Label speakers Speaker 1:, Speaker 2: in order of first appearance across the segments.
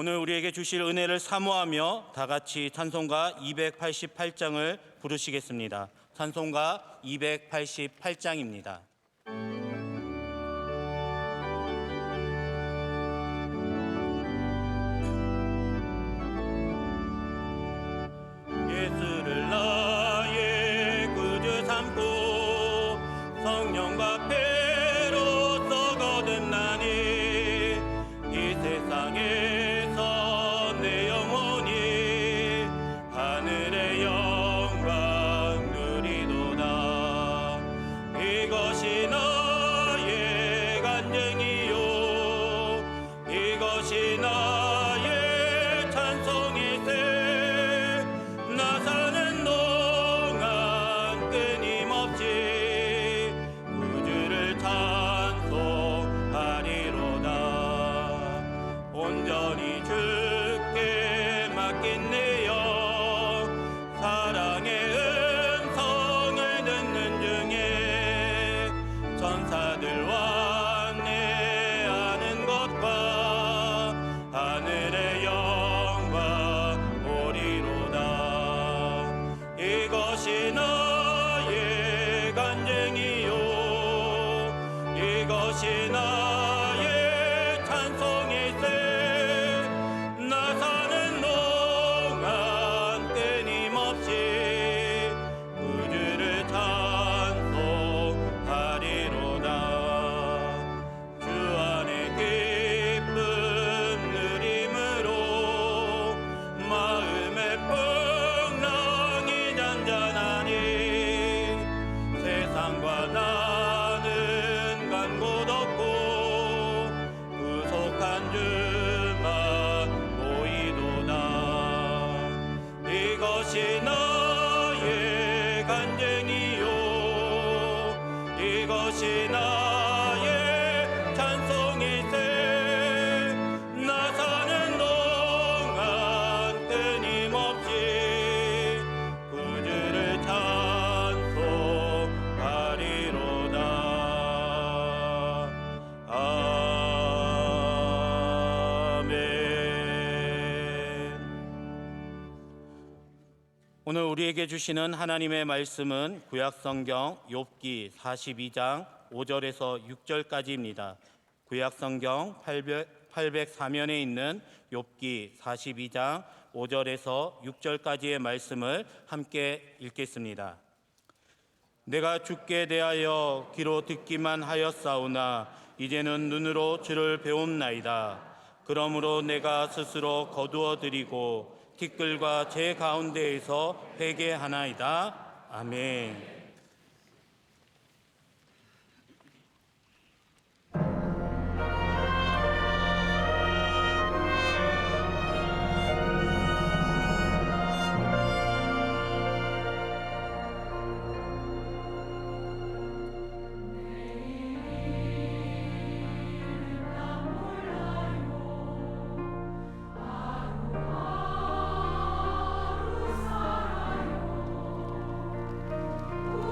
Speaker 1: 오늘 우리에게 주실 은혜를 사모하며 다 같이 찬송가 288장을 부르시겠습니다. 찬송가 288장입니다. 예수를 나의 구주 삼고 성령과 배로써 거듭나니 이 세상에서 내 영혼이 하늘의 영광 누리도다. 이것이 나의 간증이요 이것이 나의 찬송이세. 나 사는 동안 끊임없이 구주를 찬송하리로다. 온전히 주께 맡긴 내 영 사랑의 음성을 듣는 중에 천사들과 내 아는 것과 하늘의 영광 보리로다. 이것이 나의 간증이요 이것이 나의 찬송이세. 나 사는 동안 끊임없이 구주를 찬송하리로다. 주 안에 기쁨 누림으로 마음의 풍랑이 잔잔하니 세상과 나는 간 곳 없고 구속한 주만 보이도다. 이것이 나의 간증이요 이것이 나의 찬송이세. 나 사는 동안 끊임없이 구주를 찬송하리로다. 아멘. 오늘 우리에게 주시는 하나님의 말씀은 구약성경 욥기 42장 5절에서 6절까지입니다. 구약성경 804면에 있는 욥기 42장 5절에서 6절까지의 말씀을 함께 읽겠습니다. 내가 주께 대하여 귀로 듣기만 하였사오나 이제는 눈으로 주를 배움나이다. 그러므로 내가 스스로 거두어 드리고 티끌과 제 가운데에서 회개하나이다. 아멘.
Speaker 2: 우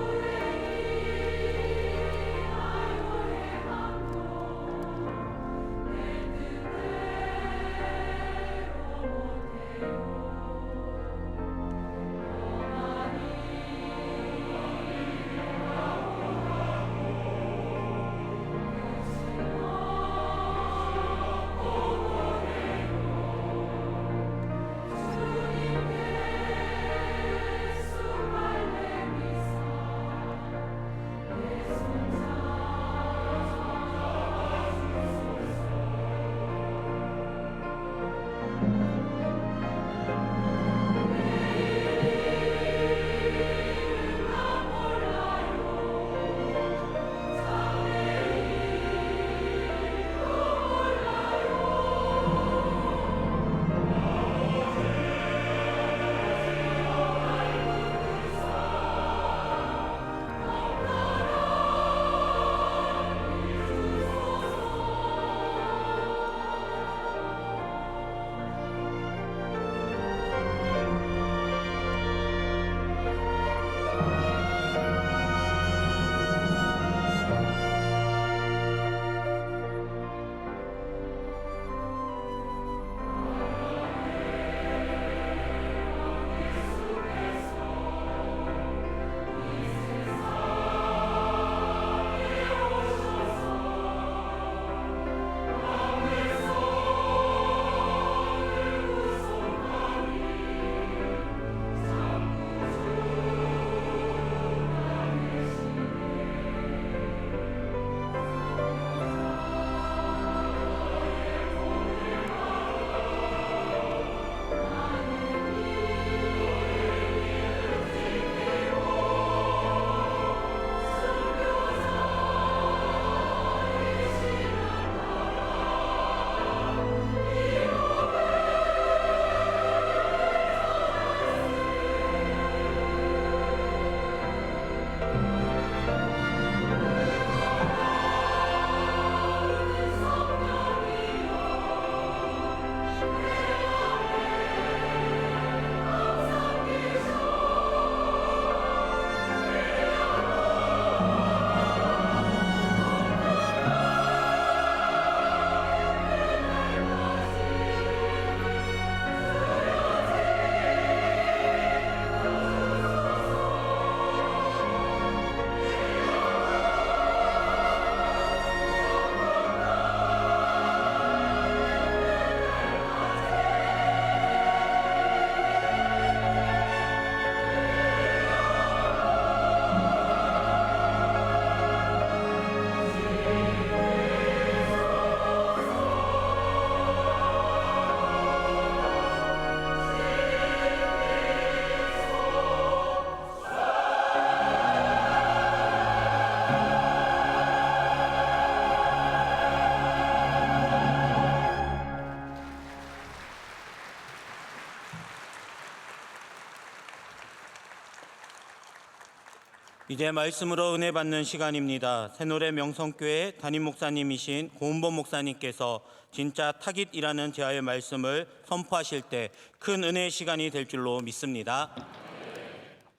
Speaker 1: 이제 말씀으로 은혜 받는 시간입니다. 새노래 명성교회 담임 목사님이신 고은범 목사님께서 진짜 타깃이라는 제아의 말씀을 선포하실 때 큰 은혜의 시간이 될 줄로 믿습니다.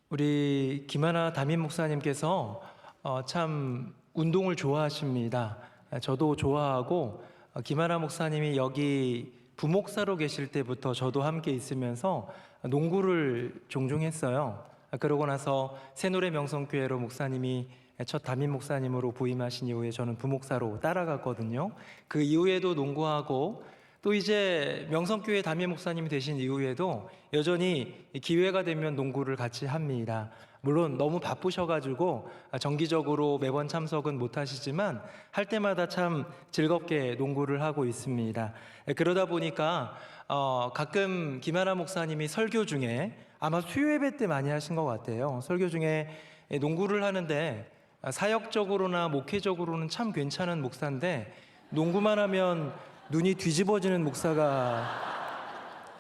Speaker 2: 우리 김하나 담임 목사님께서 참 운동을 좋아하십니다. 저도 좋아하고 김하나 목사님이 여기 부목사로 계실 때부터 저도 함께 있으면서 농구를 종종 했어요. 그러고 나서 새노래 명성교회로 목사님이 첫 담임 목사님으로 부임하신 이후에 저는 부목사로 따라갔거든요. 그 이후에도 농구하고 또 이제 명성교회 담임 목사님이 되신 이후에도 여전히 기회가 되면 농구를 같이 합니다. 물론 너무 바쁘셔가지고 정기적으로 매번 참석은 못하시지만 할 때마다 참 즐겁게 농구를 하고 있습니다. 그러다 보니까 가끔 김하나 목사님이 설교 중에 아마 수요예배 때 많이 하신 것 같아요. 설교 중에 농구를 하는데 사역적으로나 목회적으로는 참 괜찮은 목사인데 농구만 하면 눈이 뒤집어지는 목사가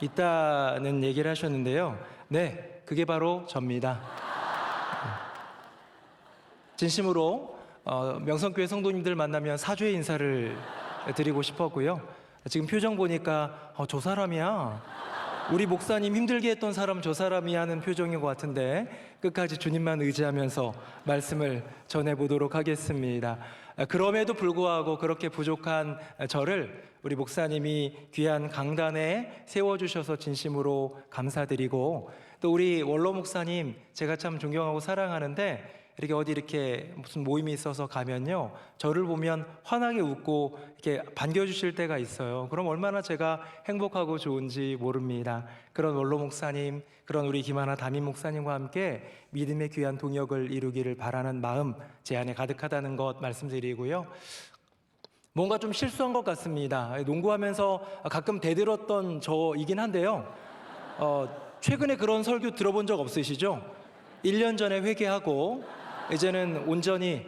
Speaker 2: 있다는 얘기를 하셨는데요. 네, 그게 바로 접니다. 진심으로 명성교회 성도님들 만나면 사죄의 인사를 드리고 싶었고요. 지금 표정 보니까 저 사람이야, 우리 목사님 힘들게 했던 사람 저 사람이 하는 표정인 것 같은데 끝까지 주님만 의지하면서 말씀을 전해보도록 하겠습니다. 그럼에도 불구하고 그렇게 부족한 저를 우리 목사님이 귀한 강단에 세워주셔서 진심으로 감사드리고, 또 우리 원로 목사님 제가 참 존경하고 사랑하는데 이렇게 어디 이렇게 무슨 모임이 있어서 가면요, 저를 보면 환하게 웃고 이렇게 반겨주실 때가 있어요. 그럼 얼마나 제가 행복하고 좋은지 모릅니다. 그런 원로 목사님, 그런 우리 김하나 담임 목사님과 함께 믿음의 귀한 동역을 이루기를 바라는 마음 제 안에 가득하다는 것 말씀드리고요. 뭔가 좀 실수한 것 같습니다. 농구하면서 가끔 대들었던 저이긴 한데요. 최근에 그런 설교 들어본 적 없으시죠? 1년 전에 회개하고 이제는 온전히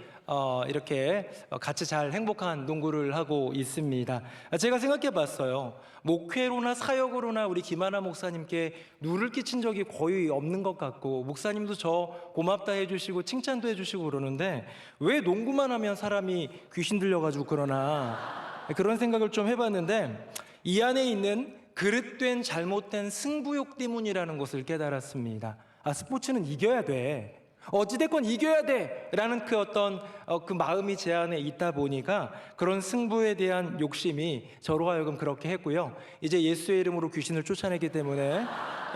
Speaker 2: 이렇게 같이 잘 행복한 농구를 하고 있습니다. 제가 생각해 봤어요. 목회로나 사역으로나 우리 김하나 목사님께 누를 끼친 적이 거의 없는 것 같고, 목사님도 저 고맙다 해주시고 칭찬도 해주시고 그러는데 왜 농구만 하면 사람이 귀신 들려가지고 그러나, 그런 생각을 좀 해봤는데 이 안에 있는 그릇된 잘못된 승부욕 때문이라는 것을 깨달았습니다. 스포츠는 이겨야 돼, 어찌됐건 이겨야 돼 라는 그 어떤 그 마음이 제 안에 있다 보니까 그런 승부에 대한 욕심이 저로 하여금 그렇게 했고요. 이제 예수의 이름으로 귀신을 쫓아내기 때문에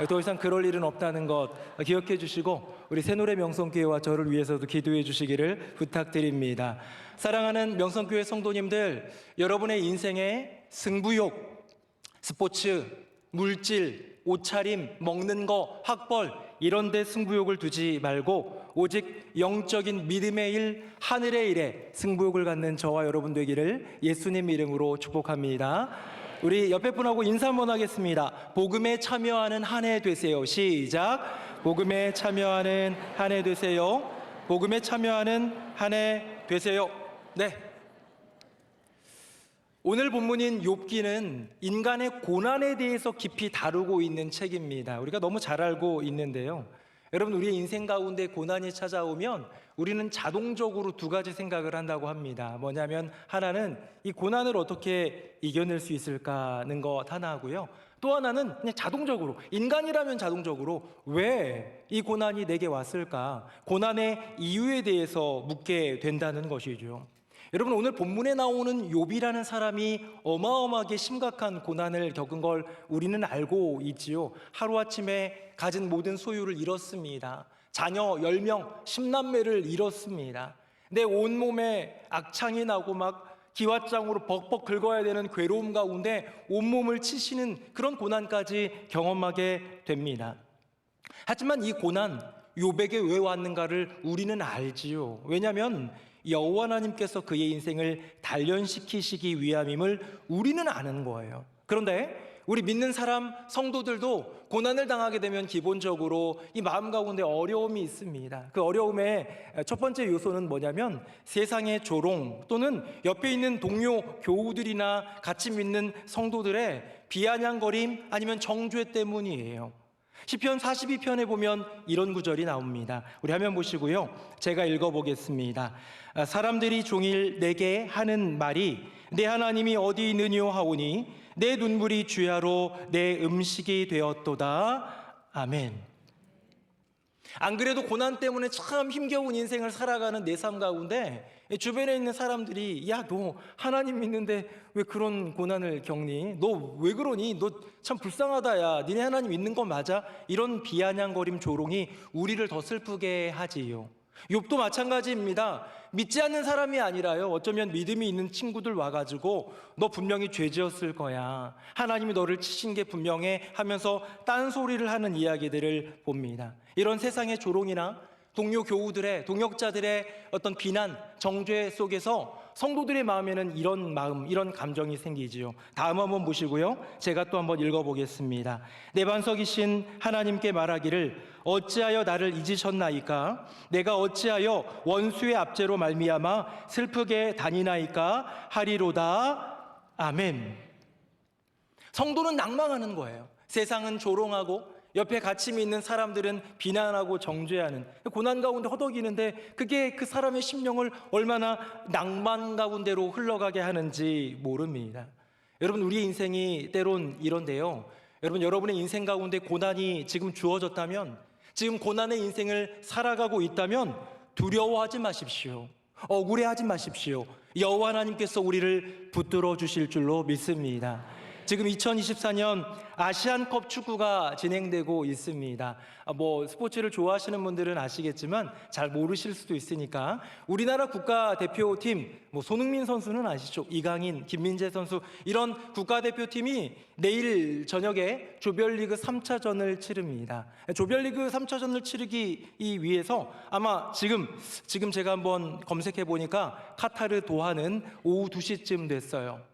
Speaker 2: 더 이상 그럴 일은 없다는 것 기억해 주시고 우리 새노래 명성교회와 저를 위해서도 기도해 주시기를 부탁드립니다. 사랑하는 명성교회 성도님들, 여러분의 인생에 승부욕, 스포츠, 물질, 옷차림, 먹는 거, 학벌 이런 데 승부욕을 두지 말고 오직 영적인 믿음의 일, 하늘의 일에 승부욕을 갖는 저와 여러분 되기를 예수님 이름으로 축복합니다. 우리 옆에 분하고 인사 한번 하겠습니다. 복음에 참여하는 한 해 되세요. 시작. 복음에 참여하는 한 해 되세요. 복음에 참여하는 한 해 되세요. 네. 오늘 본문인 욥기는 인간의 고난에 대해서 깊이 다루고 있는 책입니다. 우리가 너무 잘 알고 있는데요. 여러분, 우리의 인생 가운데 고난이 찾아오면 우리는 자동적으로 두 가지 생각을 한다고 합니다. 뭐냐면 하나는 이 고난을 어떻게 이겨낼 수 있을까 하는 것 하나 하고요. 또 하나는 그냥 자동적으로, 인간이라면 자동적으로 왜 이 고난이 내게 왔을까? 고난의 이유에 대해서 묻게 된다는 것이죠. 여러분, 오늘 본문에 나오는 욥이라는 사람이 어마어마하게 심각한 고난을 겪은 걸 우리는 알고 있지요. 하루아침에 가진 모든 소유를 잃었습니다. 자녀 10명, 10남매를 잃었습니다. 내 온몸에 악창이 나고 막 기왓장으로 벅벅 긁어야 되는 괴로움 가운데 온몸을 치시는 그런 고난까지 경험하게 됩니다. 하지만 이 고난, 욥에게 왜 왔는가를 우리는 알지요. 왜냐하면 여호와 하나님께서 그의 인생을 단련시키시기 위함임을 우리는 아는 거예요. 그런데 우리 믿는 사람, 성도들도 고난을 당하게 되면 기본적으로 이 마음 가운데 어려움이 있습니다. 그 어려움의 첫 번째 요소는 뭐냐면 세상의 조롱 또는 옆에 있는 동료 교우들이나 같이 믿는 성도들의 비아냥거림 아니면 정죄 때문이에요. 시편 42편에 보면 이런 구절이 나옵니다. 우리 화면 보시고요. 제가 읽어보겠습니다. 사람들이 종일 내게 하는 말이 내 하나님이 어디 있느뇨 하오니 내 눈물이 주야로 내 음식이 되었도다. 아멘. 안 그래도 고난 때문에 참 힘겨운 인생을 살아가는 내 삶 가운데 주변에 있는 사람들이 야, 너 하나님 믿는데 왜 그런 고난을 겪니? 너 왜 그러니? 너 참 불쌍하다. 야, 니네 하나님 있는 거 맞아? 이런 비아냥거림 조롱이 우리를 더 슬프게 하지요. 욥도 마찬가지입니다. 믿지 않는 사람이 아니라요, 어쩌면 믿음이 있는 친구들 와가지고 너 분명히 죄 지었을 거야, 하나님이 너를 치신 게 분명해 하면서 딴소리를 하는 이야기들을 봅니다. 이런 세상의 조롱이나 동료 교우들의, 동역자들의 어떤 비난, 정죄 속에서 성도들의 마음에는 이런 마음, 이런 감정이 생기지요. 다음 한번 보시고요. 제가 또 한번 읽어보겠습니다. 내 반석이신 하나님께 말하기를 어찌하여 나를 잊으셨나이까? 내가 어찌하여 원수의 압제로 말미암아 슬프게 다니나이까? 하리로다. 아멘. 성도는 낭망하는 거예요. 세상은 조롱하고 옆에 같이 믿는 사람들은 비난하고 정죄하는, 고난 가운데 허덕이는데 그게 그 사람의 심령을 얼마나 낭만 가운데로 흘러가게 하는지 모릅니다. 여러분, 우리의 인생이 때론 이런데요, 여러분, 여러분의 인생 가운데 고난이 지금 주어졌다면, 지금 고난의 인생을 살아가고 있다면 두려워하지 마십시오. 억울해하지 마십시오. 여호와 하나님께서 우리를 붙들어 주실 줄로 믿습니다. 지금 2024년 아시안컵 축구가 진행되고 있습니다. 스포츠를 좋아하시는 분들은 아시겠지만 잘 모르실 수도 있으니까 우리나라 국가대표팀, 손흥민 선수는 아시죠? 이강인, 김민재 선수, 이런 국가대표팀이 내일 저녁에 조별리그 3차전을 치릅니다. 조별리그 3차전을 치르기 위해서 아마 지금 제가 한번 검색해 보니까 카타르 도하는 오후 2시쯤 됐어요.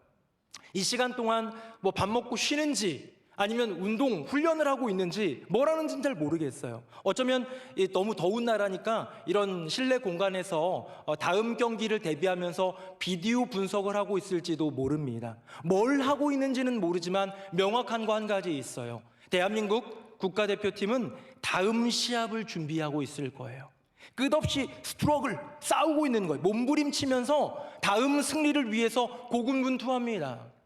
Speaker 2: 이 시간 동안 밥 먹고 쉬는지 아니면 운동, 훈련을 하고 있는지 뭘 하는지는 잘 모르겠어요. 어쩌면 너무 더운 나라니까 이런 실내 공간에서 다음 경기를 대비하면서 비디오 분석을 하고 있을지도 모릅니다. 뭘 하고 있는지는 모르지만 명확한 거 한 가지 있어요. 대한민국 국가대표팀은 다음 시합을 준비하고 있을 거예요. 끝없이 스트러글, 싸우고 있는 거예요. 몸부림치면서 다음 승리를 위해서 고군분투합니다.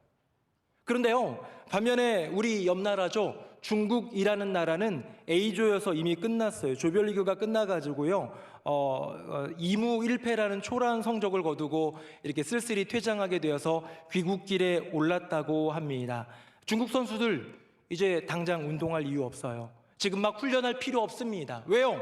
Speaker 2: 그런데요, 반면에 우리 옆나라죠, 중국이라는 나라는 A조여서 이미 끝났어요. 조별리그가 끝나가지고요, 2무 1패라는 초라한 성적을 거두고 이렇게 쓸쓸히 퇴장하게 되어서 귀국길에 올랐다고 합니다. 중국 선수들 이제 당장 운동할 이유 없어요. 지금 막 훈련할 필요 없습니다. 왜요?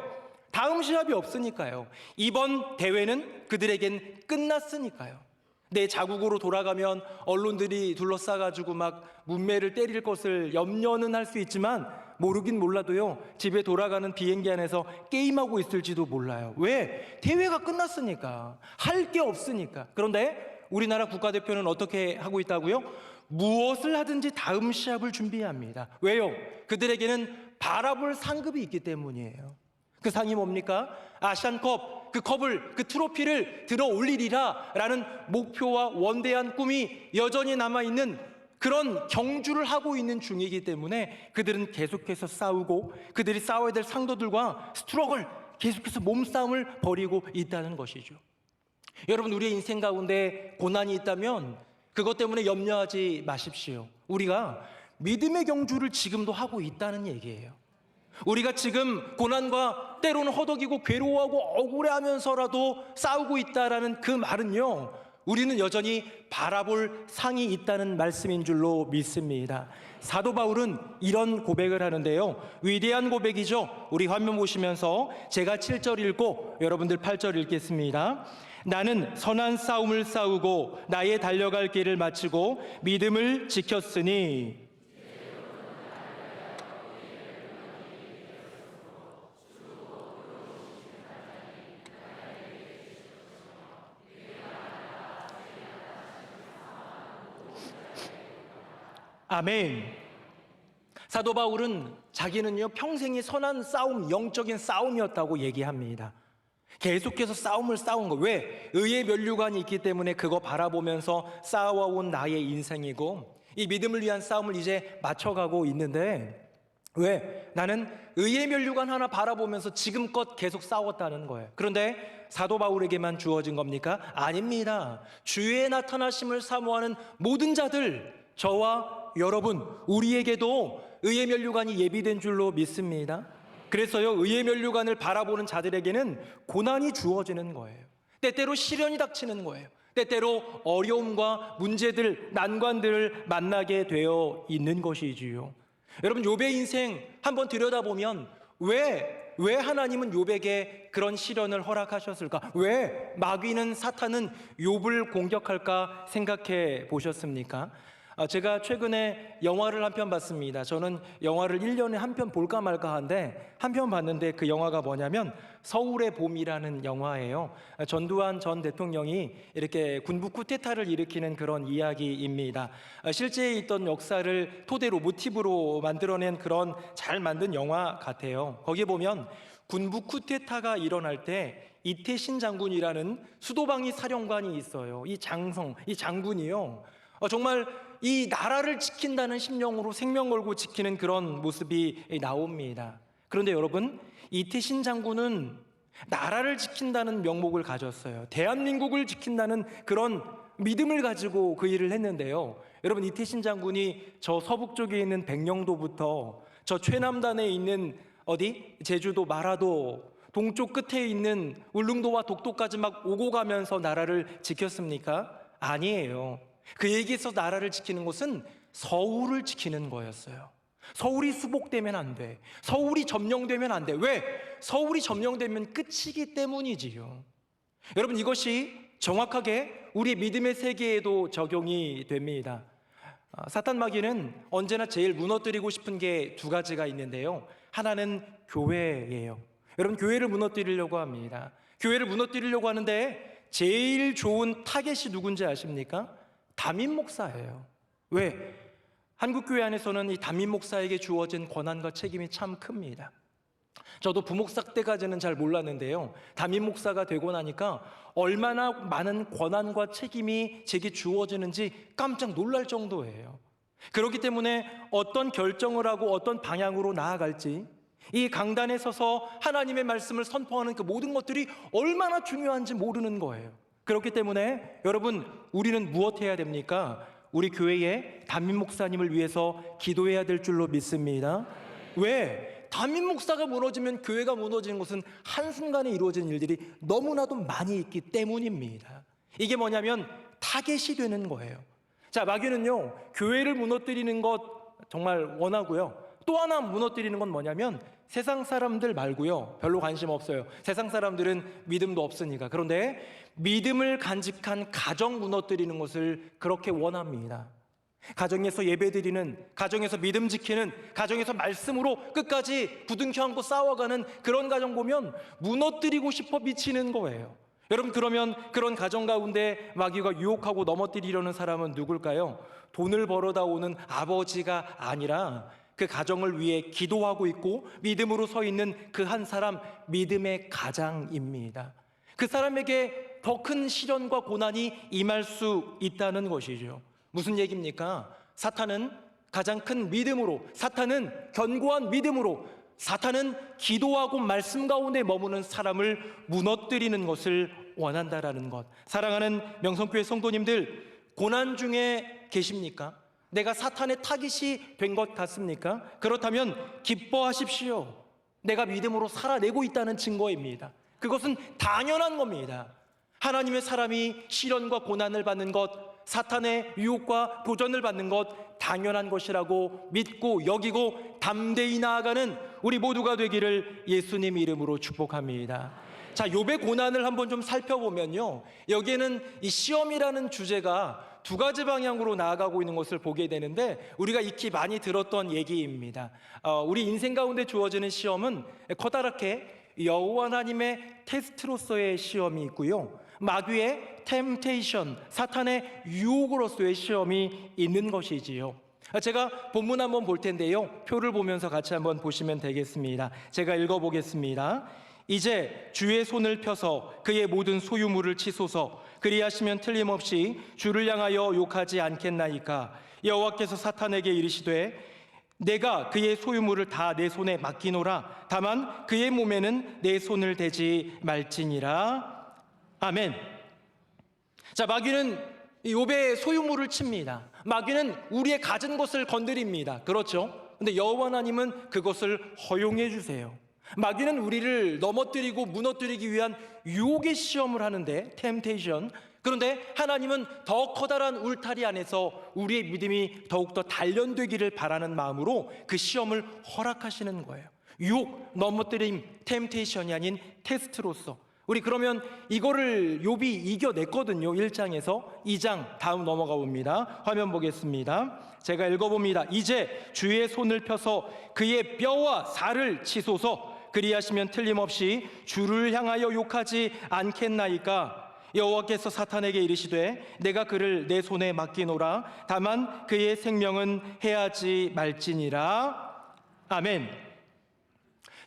Speaker 2: 다음 시합이 없으니까요. 이번 대회는 그들에겐 끝났으니까요. 내 자국으로 돌아가면 언론들이 둘러싸가지고 막 문매를 때릴 것을 염려는 할 수 있지만 모르긴 몰라도요, 집에 돌아가는 비행기 안에서 게임하고 있을지도 몰라요. 왜? 대회가 끝났으니까. 할 게 없으니까. 그런데 우리나라 국가대표는 어떻게 하고 있다고요? 무엇을 하든지 다음 시합을 준비해야 합니다. 왜요? 그들에게는 바라볼 상급이 있기 때문이에요. 그 상이 뭡니까? 아시안컵, 그 컵을, 그 트로피를 들어 올리리라 라는 목표와 원대한 꿈이 여전히 남아있는 그런 경주를 하고 있는 중이기 때문에 그들은 계속해서 싸우고 그들이 싸워야 될 상도들과 스트러글, 계속해서 몸싸움을 벌이고 있다는 것이죠. 여러분, 우리의 인생 가운데 고난이 있다면 그것 때문에 염려하지 마십시오. 우리가 믿음의 경주를 지금도 하고 있다는 얘기예요. 우리가 지금 고난과 때로는 허덕이고 괴로워하고 억울해하면서라도 싸우고 있다라는 그 말은요, 우리는 여전히 바라볼 상이 있다는 말씀인 줄로 믿습니다. 사도 바울은 이런 고백을 하는데요, 위대한 고백이죠. 우리 화면 보시면서 제가 7절 읽고 여러분들 8절 읽겠습니다. 나는 선한 싸움을 싸우고 나의 달려갈 길을 마치고 믿음을 지켰으니. 아멘. 사도 바울은 자기는요, 평생이 선한 싸움, 영적인 싸움이었다고 얘기합니다. 계속해서 싸움을 싸운 거. 왜? 의의 면류관이 있기 때문에 그거 바라보면서 싸워온 나의 인생이고 이 믿음을 위한 싸움을 이제 맞춰가고 있는데, 왜? 나는 의의 면류관 하나 바라보면서 지금껏 계속 싸웠다는 거예요. 그런데 사도 바울에게만 주어진 겁니까? 아닙니다. 주의 나타나심을 사모하는 모든 자들, 저와 여러분, 우리에게도 의의 면류관이 예비된 줄로 믿습니다. 그래서요, 의의 면류관을 바라보는 자들에게는 고난이 주어지는 거예요. 때때로 시련이 닥치는 거예요. 때때로 어려움과 문제들, 난관들을 만나게 되어 있는 것이지요. 여러분, 욥의 인생 한번 들여다보면 왜 하나님은 욥에게 그런 시련을 허락하셨을까? 왜 마귀는, 사탄은 욥을 공격할까 생각해 보셨습니까? 제가 최근에 영화를 한 편 봤습니다. 저는 영화를 1년에 한 편 볼까 말까 한데 한 편 봤는데 그 영화가 뭐냐면 서울의 봄이라는 영화예요. 전두환 전 대통령이 이렇게 군부 쿠데타를 일으키는 그런 이야기입니다. 실제 있던 역사를 토대로 모티브로 만들어낸 그런 잘 만든 영화 같아요. 거기에 보면 군부 쿠데타가 일어날 때 이태신 장군이라는 수도방위 사령관이 있어요. 이 장군이요. 정말 이 나라를 지킨다는 심령으로 생명 걸고 지키는 그런 모습이 나옵니다. 그런데 여러분, 이태신 장군은 나라를 지킨다는 명목을 가졌어요. 대한민국을 지킨다는 그런 믿음을 가지고 그 일을 했는데요. 여러분, 이태신 장군이 저 서북 쪽에 있는 백령도부터 저 최남단에 있는 제주도 마라도 동쪽 끝에 있는 울릉도와 독도까지 막 오고 가면서 나라를 지켰습니까? 아니에요. 그에게서 나라를 지키는 것은 서울을 지키는 거였어요. 서울이 수복되면 안 돼. 서울이 점령되면 안 돼. 왜? 서울이 점령되면 끝이기 때문이지요. 여러분, 이것이 정확하게 우리 믿음의 세계에도 적용이 됩니다. 사탄 마귀는 언제나 제일 무너뜨리고 싶은 게 두 가지가 있는데요. 하나는 교회예요. 여러분, 교회를 무너뜨리려고 합니다. 교회를 무너뜨리려고 하는데 제일 좋은 타겟이 누군지 아십니까? 담임 목사예요. 왜? 한국교회 안에서는 이 담임 목사에게 주어진 권한과 책임이 참 큽니다. 저도 부목사 때까지는 잘 몰랐는데요. 담임 목사가 되고 나니까 얼마나 많은 권한과 책임이 제게 주어지는지 깜짝 놀랄 정도예요. 그렇기 때문에 어떤 결정을 하고 어떤 방향으로 나아갈지, 이 강단에 서서 하나님의 말씀을 선포하는 그 모든 것들이 얼마나 중요한지 모르는 거예요. 그렇기 때문에 여러분, 우리는 무엇해야 됩니까? 우리 교회의 담임 목사님을 위해서 기도해야 될 줄로 믿습니다. 왜? 담임 목사가 무너지면 교회가 무너지는 것은 한순간에 이루어진 일들이 너무나도 많이 있기 때문입니다. 이게 뭐냐면 타겟이 되는 거예요. 자, 마귀는요, 교회를 무너뜨리는 것 정말 원하고요. 또 하나 무너뜨리는 건 뭐냐면 세상 사람들 말고요, 별로 관심 없어요. 세상 사람들은 믿음도 없으니까. 그런데 믿음을 간직한 가정 무너뜨리는 것을 그렇게 원합니다. 가정에서 예배드리는, 가정에서 믿음 지키는, 가정에서 말씀으로 끝까지 부둥켜 안고 싸워가는 그런 가정 보면 무너뜨리고 싶어 미치는 거예요. 여러분, 그러면 그런 가정 가운데 마귀가 유혹하고 넘어뜨리려는 사람은 누굴까요? 돈을 벌어다 오는 아버지가 아니라 그 가정을 위해 기도하고 있고 믿음으로 서 있는 그 한 사람, 믿음의 가장입니다. 그 사람에게 더 큰 시련과 고난이 임할 수 있다는 것이죠. 무슨 얘기입니까? 사탄은 가장 큰 믿음으로, 사탄은 견고한 믿음으로, 사탄은 기도하고 말씀 가운데 머무는 사람을 무너뜨리는 것을 원한다라는 것. 사랑하는 명성교회 성도님들, 고난 중에 계십니까? 내가 사탄의 타깃이 된 것 같습니까? 그렇다면 기뻐하십시오. 내가 믿음으로 살아내고 있다는 증거입니다. 그것은 당연한 겁니다. 하나님의 사람이 시련과 고난을 받는 것, 사탄의 유혹과 도전을 받는 것 당연한 것이라고 믿고 여기고 담대히 나아가는 우리 모두가 되기를 예수님 이름으로 축복합니다. 자, 욥의 고난을 한번 좀 살펴보면요, 여기에는 이 시험이라는 주제가 두 가지 방향으로 나아가고 있는 것을 보게 되는데, 우리가 익히 많이 들었던 얘기입니다. 우리 인생 가운데 주어지는 시험은 커다랗게 여호와 하나님의 테스트로서의 시험이 있고요, 마귀의 템테이션, 사탄의 유혹으로서의 시험이 있는 것이지요. 제가 본문 한번 볼 텐데요, 표를 보면서 같이 한번 보시면 되겠습니다. 제가 읽어보겠습니다. 이제 주의 손을 펴서 그의 모든 소유물을 치소서. 그리하시면 틀림없이 주를 향하여 욕하지 않겠나이까. 여호와께서 사탄에게 이르시되 내가 그의 소유물을 다 내 손에 맡기노라. 다만 그의 몸에는 내 손을 대지 말지니라. 아멘. 자, 마귀는 욥의 소유물을 칩니다. 마귀는 우리의 가진 것을 건드립니다. 그렇죠? 근데 여호와 하나님은 그것을 허용해 주세요. 마귀는 우리를 넘어뜨리고 무너뜨리기 위한 유혹의 시험을 하는데, 템테이션. 그런데 하나님은 더 커다란 울타리 안에서 우리의 믿음이 더욱더 단련되기를 바라는 마음으로 그 시험을 허락하시는 거예요. 유혹, 넘어뜨림, 템테이션이 아닌 테스트로서. 우리 그러면 이거를 욥이 이겨냈거든요. 1장에서 2장 다음 넘어가 봅니다. 화면 보겠습니다. 제가 읽어봅니다. 이제 주의 손을 펴서 그의 뼈와 살을 치소서. 그리하시면 틀림없이 주를 향하여 욕하지 않겠나이까. 여호와께서 사탄에게 이르시되 내가 그를 내 손에 맡기노라. 다만 그의 생명은 해하지 말지니라. 아멘.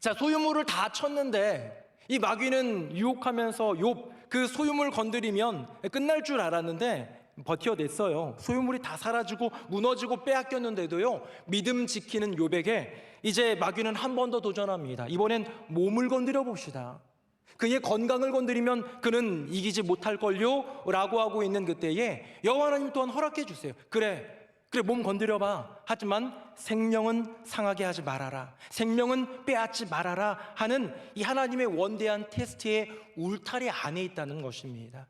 Speaker 2: 자, 소유물을 다 쳤는데 이 마귀는 유혹하면서 욥 그 소유물 건드리면 끝날 줄 알았는데 버텨냈어요. 소유물이 다 사라지고 무너지고 빼앗겼는데도요, 믿음 지키는 욥에게 이제 마귀는 한 번 더 도전합니다. 이번엔 몸을 건드려 봅시다. 그의 건강을 건드리면 그는 이기지 못할걸요? 라고 하고 있는 그때에 여호와 하나님 또한 허락해 주세요. 그래 몸 건드려봐. 하지만 생명은 상하게 하지 말아라. 생명은 빼앗지 말아라 하는 이 하나님의 원대한 테스트의 울타리 안에 있다는 것입니다.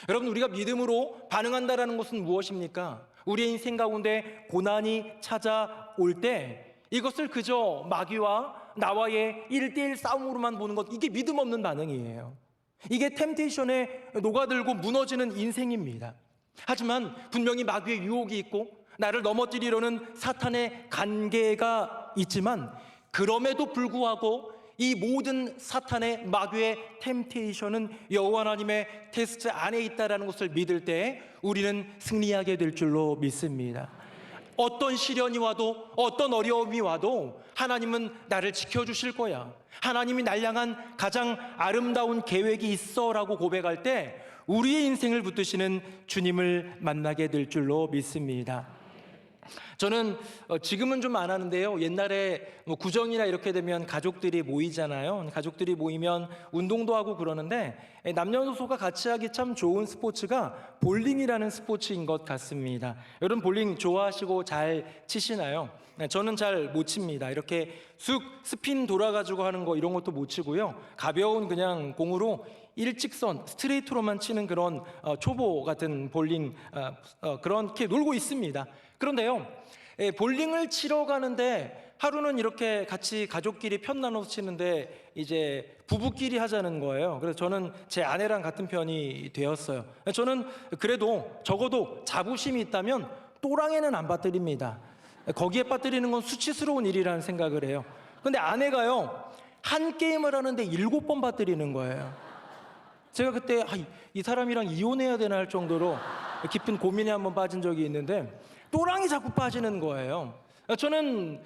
Speaker 2: 여러분, 우리가 믿음으로 반응한다는 것은 무엇입니까? 우리의 인생 가운데 고난이 찾아올 때 이것을 그저 마귀와 나와의 1대1 싸움으로만 보는 것, 이게 믿음 없는 반응이에요. 이게 템테이션에 녹아들고 무너지는 인생입니다. 하지만 분명히 마귀의 유혹이 있고 나를 넘어뜨리려는 사탄의 관계가 있지만, 그럼에도 불구하고 이 모든 사탄의 마귀의 템테이션은 여호와 하나님의 테스트 안에 있다는 것을 믿을 때 우리는 승리하게 될 줄로 믿습니다. 어떤 시련이 와도 어떤 어려움이 와도 하나님은 나를 지켜주실 거야. 하나님이 날 향한 가장 아름다운 계획이 있어 라고 고백할 때 우리의 인생을 붙드시는 주님을 만나게 될 줄로 믿습니다. 저는 지금은 좀 안 하는데요, 옛날에 구정이나 이렇게 되면 가족들이 모이잖아요. 가족들이 모이면 운동도 하고 그러는데 남녀노소가 같이 하기 참 좋은 스포츠가 볼링이라는 스포츠인 것 같습니다. 여러분, 볼링 좋아하시고 잘 치시나요? 저는 잘 못 칩니다. 이렇게 스핀 돌아가지고 하는 거 이런 것도 못 치고요, 가벼운 그냥 공으로 일직선 스트레이트로만 치는 그런 초보 같은 볼링 그렇게 놀고 있습니다. 그런데요, 볼링을 치러 가는데 하루는 이렇게 같이 가족끼리 편 나눠서 치는데 이제 부부끼리 하자는 거예요. 그래서 저는 제 아내랑 같은 편이 되었어요. 저는 그래도 적어도 자부심이 있다면 또랑에는 안 빠뜨립니다. 거기에 빠뜨리는 건 수치스러운 일이라는 생각을 해요. 근데 아내가요, 한 게임을 하는데 7번 빠뜨리는 거예요. 제가 그때 이 사람이랑 이혼해야 되나 할 정도로 깊은 고민에 한번 빠진 적이 있는데 또랑이 자꾸 빠지는 거예요. 저는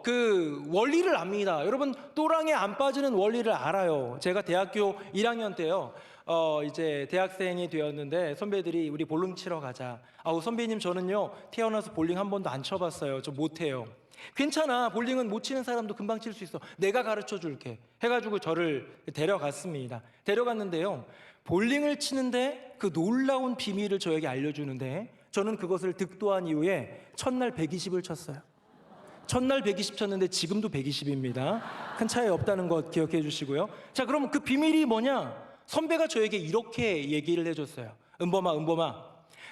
Speaker 2: 그 원리를 압니다. 여러분, 또랑에 안 빠지는 원리를 알아요. 제가 대학교 1학년 때요, 이제 대학생이 되었는데 선배들이 우리 볼링 치러 가자. 선배님, 저는요 태어나서 볼링 한 번도 안 쳐봤어요. 저 못해요. 괜찮아, 볼링은 못 치는 사람도 금방 칠 수 있어. 내가 가르쳐 줄게 해가지고 저를 데려갔습니다. 데려갔는데요, 볼링을 치는데 그 놀라운 비밀을 저에게 알려주는데, 저는 그것을 득도한 이후에 첫날 120을 쳤어요. 첫날 120 쳤는데 지금도 120입니다. 큰 차이 없다는 것 기억해 주시고요. 자, 그럼 그 비밀이 뭐냐? 선배가 저에게 이렇게 얘기를 해줬어요. 은범아,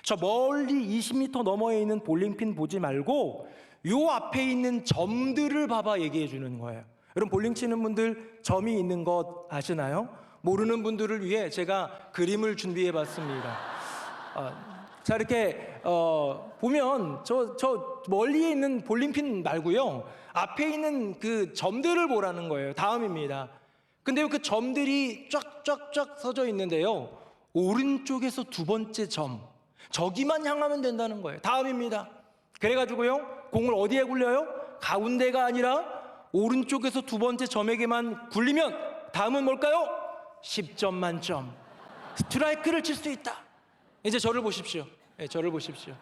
Speaker 2: 저 멀리 20m 너머에 있는 볼링핀 보지 말고 요 앞에 있는 점들을 봐봐 얘기해 주는 거예요. 여러분, 볼링 치는 분들 점이 있는 것 아시나요? 모르는 분들을 위해 제가 그림을 준비해 봤습니다. 자, 이렇게 보면 저 멀리에 있는 볼링핀 말고요, 앞에 있는 그 점들을 보라는 거예요. 다음입니다. 근데요, 그 점들이 쫙쫙쫙 서져 있는데요, 오른쪽에서 두 번째 점, 저기만 향하면 된다는 거예요. 다음입니다. 그래가지고요, 공을 어디에 굴려요? 가운데가 아니라 오른쪽에서 두 번째 점에게만 굴리면 다음은 뭘까요? 10점 만점. 스트라이크를 칠 수 있다. 이제 저를 보십시오. 저를 보십시오.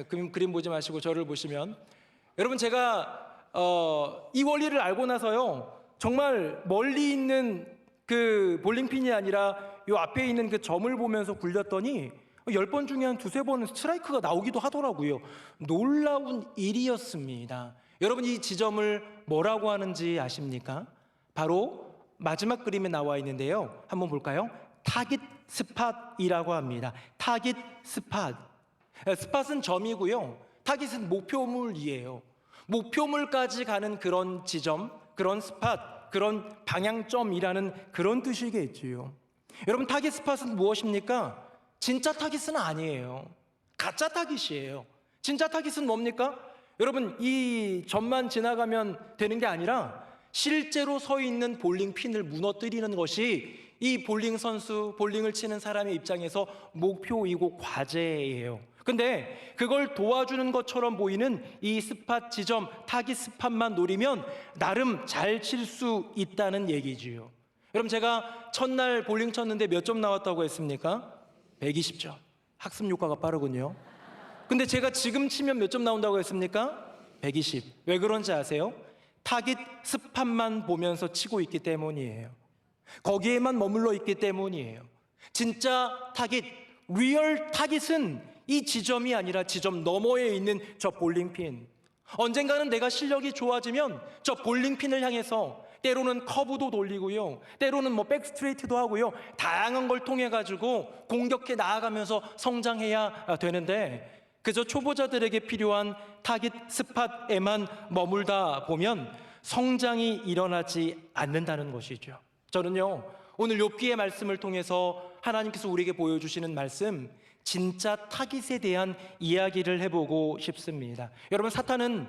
Speaker 2: 그림 보지 마시고 저를 보시면, 여러분 제가 이 원리를 알고 나서요, 정말 멀리 있는 그 볼링핀이 아니라 요 앞에 있는 그 점을 보면서 굴렸더니 10번 중에 한 두세 번은 스트라이크가 나오기도 하더라고요. 놀라운 일이었습니다. 여러분 이 지점을 뭐라고 하는지 아십니까? 바로 마지막 그림에 나와 있는데요. 한번 볼까요? 타깃 스팟이라고 합니다. 타깃 스팟. 스팟은 점이고요. 타깃은 목표물이에요. 목표물까지 가는 그런 지점, 그런 스팟, 그런 방향점이라는 그런 뜻이겠지요. 여러분 타깃 스팟은 무엇입니까? 진짜 타깃은 아니에요. 가짜 타깃이에요. 진짜 타깃은 뭡니까? 여러분 이 점만 지나가면 되는 게 아니라 실제로 서 있는 볼링 핀을 무너뜨리는 것이 이 볼링 선수, 볼링을 치는 사람의 입장에서 목표이고 과제예요. 근데 그걸 도와주는 것처럼 보이는 이 스팟 지점, 타깃 스팟만 노리면 나름 잘 칠 수 있다는 얘기지요. 여러분 제가 첫날 볼링 쳤는데 몇 점 나왔다고 했습니까? 120점. 학습 효과가 빠르군요. 근데 제가 지금 치면 몇 점 나온다고 했습니까? 120. 왜 그런지 아세요? 타깃 스팟만 보면서 치고 있기 때문이에요. 거기에만 머물러 있기 때문이에요. 진짜 타깃, 리얼 타깃은 이 지점이 아니라 지점 너머에 있는 저 볼링핀. 언젠가는 내가 실력이 좋아지면 저 볼링핀을 향해서 때로는 커브도 돌리고요, 때로는 뭐 백스트레이트도 하고요, 다양한 걸 통해 가지고 공격해 나아가면서 성장해야 되는데 그저 초보자들에게 필요한 타깃 스팟에만 머물다 보면 성장이 일어나지 않는다는 것이죠. 저는요 오늘 욥기의 말씀을 통해서 하나님께서 우리에게 보여주시는 말씀, 진짜 타깃에 대한 이야기를 해보고 싶습니다. 여러분 사탄은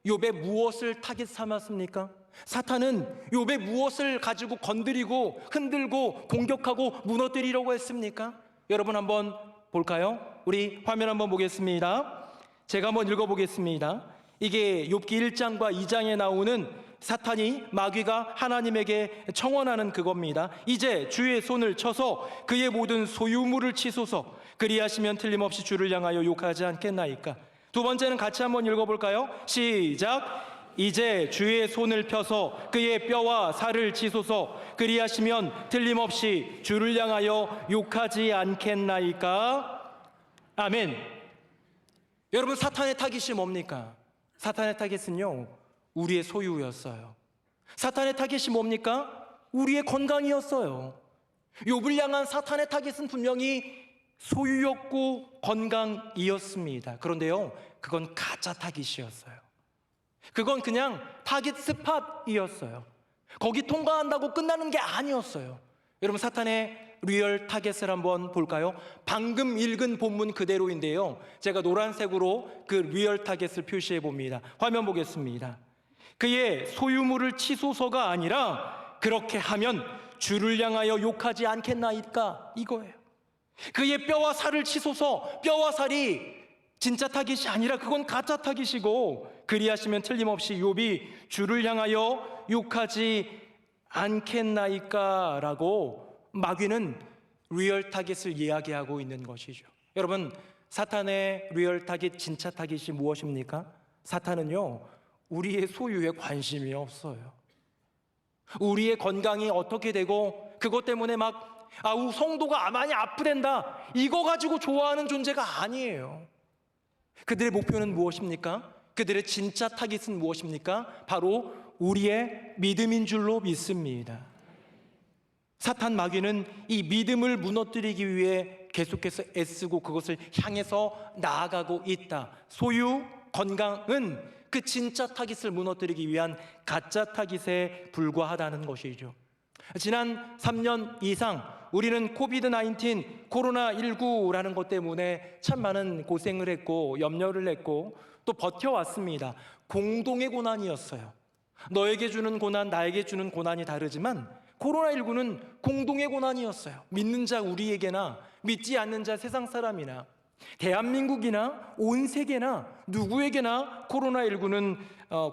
Speaker 2: 욥의 무엇을 타깃 삼았습니까? 사탄은 욥의 무엇을 가지고 건드리고 흔들고 공격하고 무너뜨리려고 했습니까? 여러분 한번 볼까요? 우리 화면 한번 보겠습니다. 제가 한번 읽어보겠습니다. 이게 욥기 1장과 2장에 나오는 사탄이, 마귀가 하나님에게 청원하는 그겁니다. 이제 주의 손을 쳐서 그의 모든 소유물을 치소서. 그리하시면 틀림없이 주를 향하여 욕하지 않겠나이까. 두 번째는 같이 한번 읽어볼까요? 시작. 이제 주의 손을 펴서 그의 뼈와 살을 치소서. 그리하시면 틀림없이 주를 향하여 욕하지 않겠나이까. 아멘. 여러분 사탄의 타깃이 뭡니까? 사탄의 타깃은요 우리의 소유였어요. 사탄의 타깃이 뭡니까? 우리의 건강이었어요. 욥을 향한 사탄의 타깃은 분명히 소유였고 건강이었습니다. 그런데요 그건 가짜 타깃이었어요. 그건 그냥 타깃 스팟이었어요. 거기 통과한다고 끝나는 게 아니었어요. 여러분 사탄의 리얼 타겟을 한번 볼까요? 방금 읽은 본문 그대로인데요, 제가 노란색으로 그 리얼 타겟을 표시해 봅니다. 화면 보겠습니다. 그의 소유물을 치소서가 아니라 그렇게 하면 주를 향하여 욕하지 않겠나이까, 이거예요. 그의 뼈와 살을 치소서. 뼈와 살이 진짜 타깃이 아니라 그건 가짜 타깃이고, 그리하시면 틀림없이 욥이 주를 향하여 욕하지 않겠나이까 라고 마귀는 리얼 타깃을 이야기하고 있는 것이죠. 여러분 사탄의 리얼 타깃, 진짜 타깃이 무엇입니까? 사탄은요 우리의 소유에 관심이 없어요. 우리의 건강이 어떻게 되고 그것 때문에 막 성도가 많이 아프댄다, 이거 가지고 좋아하는 존재가 아니에요. 그들의 목표는 무엇입니까? 그들의 진짜 타깃은 무엇입니까? 바로 우리의 믿음인 줄로 믿습니다. 사탄 마귀는 이 믿음을 무너뜨리기 위해 계속해서 애쓰고 그것을 향해서 나아가고 있다. 소유, 건강은 그 진짜 타깃을 무너뜨리기 위한 가짜 타깃에 불과하다는 것이죠. 지난 3년 이상 우리는 코비드-19, 코로나19라는 것 때문에 참 많은 고생을 했고 염려를 했고 또 버텨왔습니다. 공동의 고난이었어요. 너에게 주는 고난, 나에게 주는 고난이 다르지만 코로나19는 공동의 고난이었어요. 믿는 자 우리에게나 믿지 않는 자 세상 사람이나 대한민국이나 온 세계나 누구에게나 코로나19는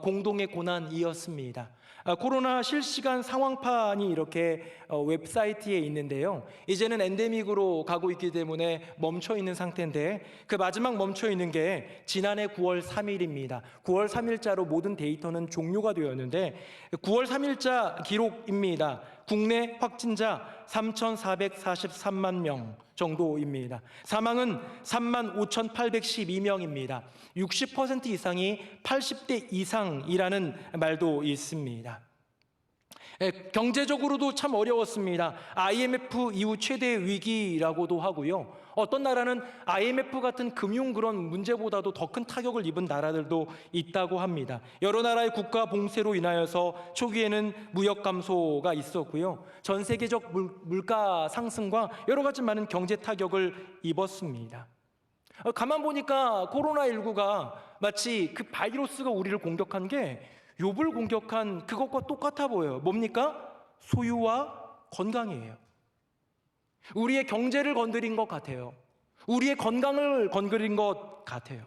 Speaker 2: 공동의 고난이었습니다. 코로나 실시간 상황판이 이렇게 웹사이트에 있는데요. 이제는 엔데믹으로 가고 있기 때문에 멈춰 있는 상태인데 그 마지막 멈춰 있는 게 지난해 9월 3일입니다. 9월 3일자로 모든 데이터는 종료가 되었는데 9월 3일자 기록입니다. 국내 확진자 3,443만 명 정도입니다. 사망은 35,812명입니다. 60% 이상이 80대 이상이라는 말도 있습니다. 경제적으로도 참 어려웠습니다. IMF 이후 최대 위기라고도 하고요. 어떤 나라는 IMF 같은 금융 그런 문제보다도 더 큰 타격을 입은 나라들도 있다고 합니다. 여러 나라의 국가 봉쇄로 인하여서 초기에는 무역 감소가 있었고요. 전 세계적 물가 상승과 여러 가지 많은 경제 타격을 입었습니다. 가만 보니까 코로나19가 마치 그 바이러스가 우리를 공격한 게 욥을 공격한 그것과 똑같아 보여요. 뭡니까? 소유와 건강이에요. 우리의 경제를 건드린 것 같아요. 우리의 건강을 건드린 것 같아요.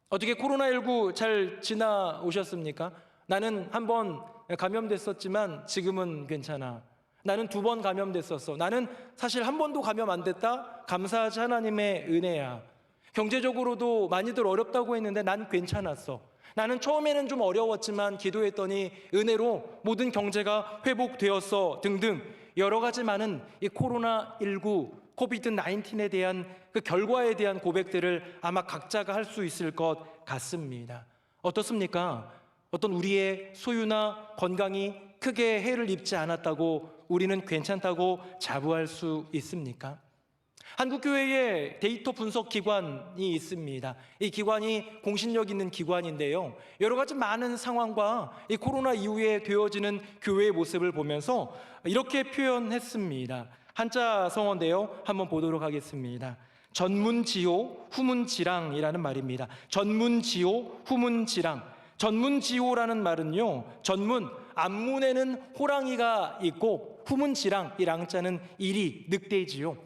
Speaker 2: 어떻게 코로나19 잘 지나오셨습니까? 나는 한 번 감염됐었지만 지금은 괜찮아. 나는 2번 감염됐었어. 나는 사실 한 번도 감염 안 됐다. 감사하지 하나님의 은혜야. 경제적으로도 많이들 어렵다고 했는데 난 괜찮았어. 나는 처음에는 좀 어려웠지만 기도했더니 은혜로 모든 경제가 회복되었어 등등 여러 가지 많은 이 코로나19, 코비드-19에 대한 그 결과에 대한 고백들을 아마 각자가 할 수 있을 것 같습니다. 어떻습니까? 어떤 우리의 소유나 건강이 크게 해를 입지 않았다고 우리는 괜찮다고 자부할 수 있습니까? 한국교회에 데이터 분석 기관이 있습니다. 이 기관이 공신력 있는 기관인데요. 여러 가지 많은 상황과 이 코로나 이후에 되어지는 교회의 모습을 보면서 이렇게 표현했습니다. 한자 성어인데요. 한번 보도록 하겠습니다. 전문지호, 후문지랑이라는 말입니다. 전문지호, 후문지랑. 전문지호라는 말은요. 전문, 앞문에는 호랑이가 있고 후문지랑, 이 랑자는 이리, 늑대지요.